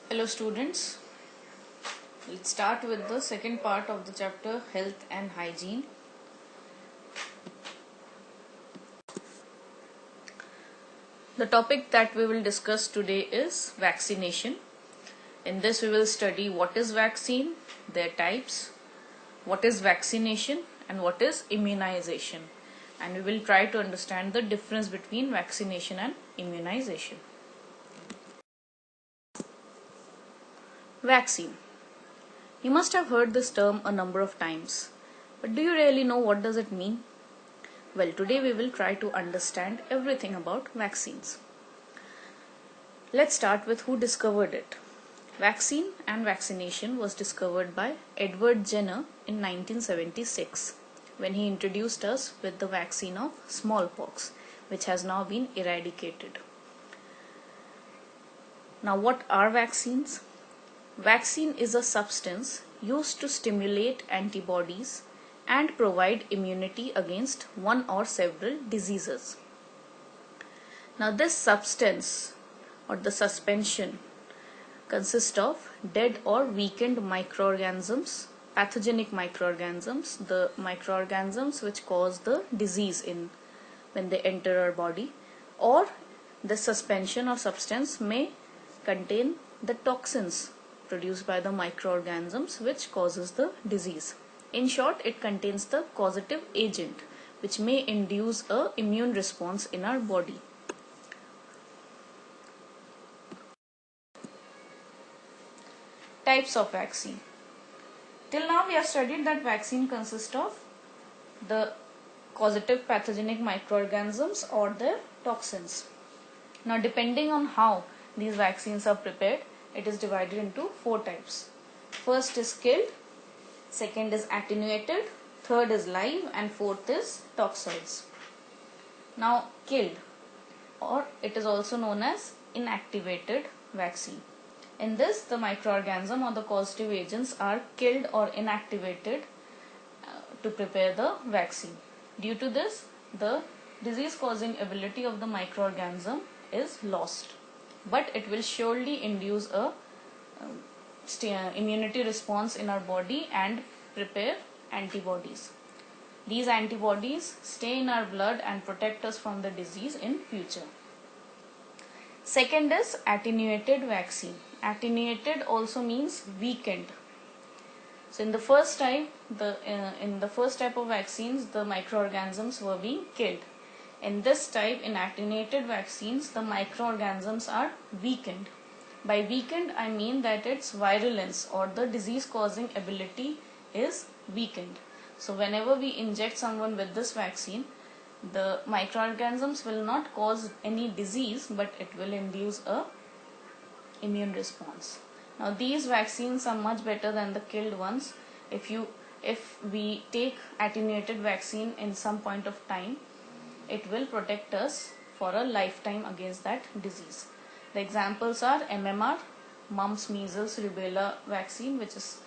Hello students, let's start with the second part of the chapter Health and Hygiene. The topic that we will discuss today is vaccination. In this we will study what is vaccine, their types, what is vaccination and what is immunization. And we will try to understand the difference between vaccination and immunization. Vaccine. You must have heard this term a number of times, but do you really know what does it mean? Well, today we will try to understand everything about vaccines. Let's start with who discovered it. Vaccine and vaccination was discovered by Edward Jenner in 1976 when he introduced us with the vaccine of smallpox, which has now been eradicated. Now, what are vaccines? Vaccine is a substance used to stimulate antibodies and provide immunity against one or several diseases. Now, this substance or the suspension consists of dead or weakened microorganisms, pathogenic microorganisms, the microorganisms which cause the disease when they enter our body, or the suspension or substance may contain the toxins produced by the microorganisms which causes the disease. In short, it contains the causative agent which may induce an immune response in our body. Types of vaccine. Till now we have studied that vaccine consists of the causative pathogenic microorganisms or their toxins. Now, depending on how these vaccines are prepared, it is divided into four types. First is killed, second is attenuated, third is live, and fourth is toxoids. Now, killed, or it is also known as inactivated vaccine. In this, the microorganism or the causative agents are killed or inactivated to prepare the vaccine. Due to this, the disease causing ability of the microorganism is lost, but it will surely induce a immunity response in our body and prepare antibodies. These antibodies stay in our blood and protect us from the disease in future. Second is attenuated vaccine. Attenuated also means weakened. So in the first type, of vaccines, the microorganisms were being killed. In this type, in attenuated vaccines, the microorganisms are weakened. By weakened, I mean that its virulence or the disease causing ability is weakened. So whenever we inject someone with this vaccine, the microorganisms will not cause any disease, but it will induce a immune response. Now, these vaccines are much better than the killed ones. If we take attenuated vaccine in some point of time, it will protect us for a lifetime against that disease. The examples are MMR, mumps, measles, rubella vaccine, which is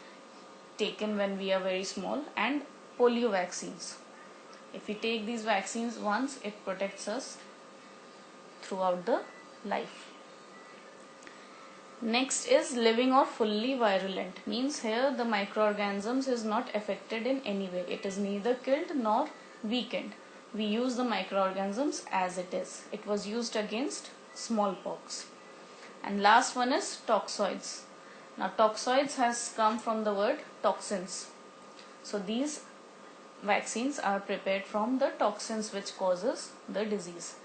taken when we are very small, and polio vaccines. If we take these vaccines once, it protects us throughout the life. Next is living or fully virulent. Means here the microorganisms is not affected in any way. It is neither killed nor weakened. We use the microorganisms as it is. It was used against smallpox. And last one is toxoids. Now, toxoids has come from the word toxins. So these vaccines are prepared from the toxins which causes the disease.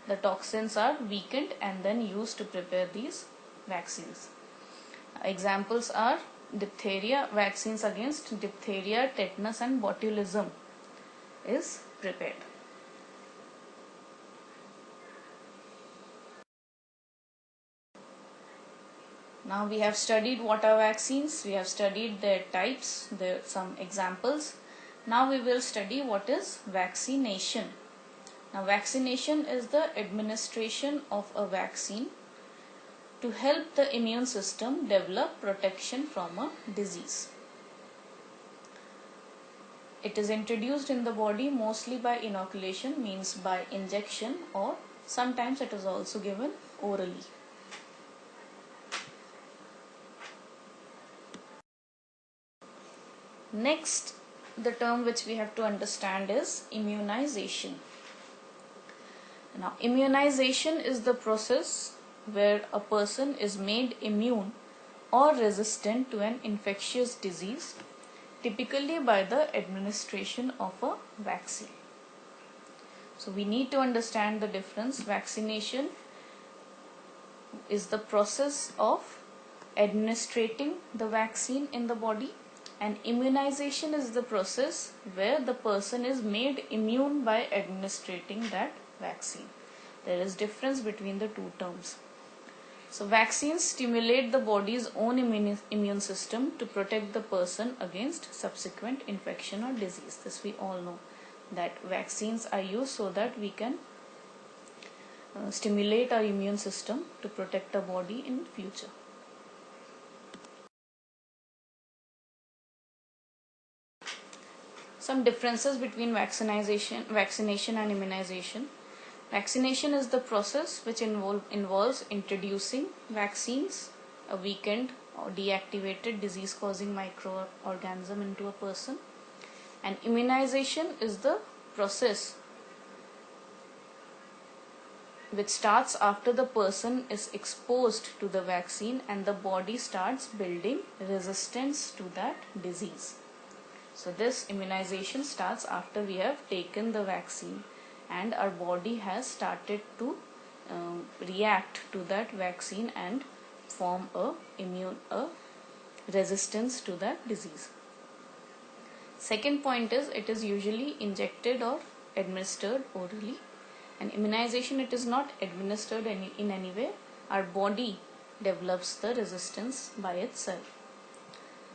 The toxins are weakened and then used to prepare these vaccines. Examples are diphtheria. Vaccines against diphtheria, tetanus and botulism is prepared. Now we have studied what are vaccines, we have studied their types, some examples. Now we will study what is vaccination. Now, vaccination is the administration of a vaccine to help the immune system develop protection from a disease. It is introduced in the body mostly by inoculation, means by injection, or sometimes it is also given orally. Next, the term which we have to understand is immunization. Now, immunization is the process where a person is made immune or resistant to an infectious disease, typically by the administration of a vaccine. So, we need to understand the difference. Vaccination is the process of administrating the vaccine in the body, and immunization is the process where the person is made immune by administrating that vaccine. There is difference between the two terms. So vaccines stimulate the body's own immune system to protect the person against subsequent infection or disease. This we all know, that vaccines are used so that we can stimulate our immune system to protect our body in future. Some differences between vaccination and immunization. Vaccination is the process which involves introducing vaccines, a weakened or deactivated disease-causing microorganism into a person. And immunization is the process which starts after the person is exposed to the vaccine and the body starts building resistance to that disease. So this immunization starts after we have taken the vaccine and our body has started to react to that vaccine and form a resistance to that disease. Second point is, it is usually injected or administered orally. And immunization, it is not administered in any way. Our body develops the resistance by itself.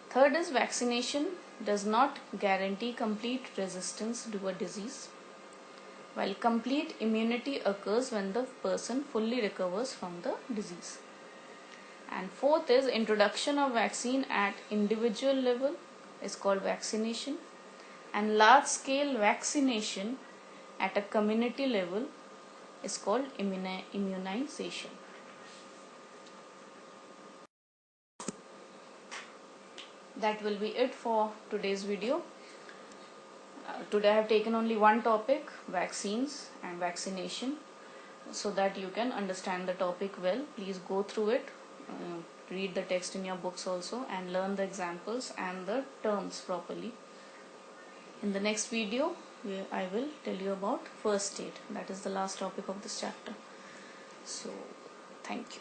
Third is, vaccination does not guarantee complete resistance to a disease, while complete immunity occurs when the person fully recovers from the disease. And fourth is, introduction of vaccine at individual level is called vaccination, and large scale vaccination at a community level is called immunization. That will be it for today's video. Today I have taken only one topic, vaccines and vaccination, so that you can understand the topic well. Please go through it, read the text in your books also, and learn the examples and the terms properly. In the next video, I will tell you about first aid. That is the last topic of this chapter. So, thank you.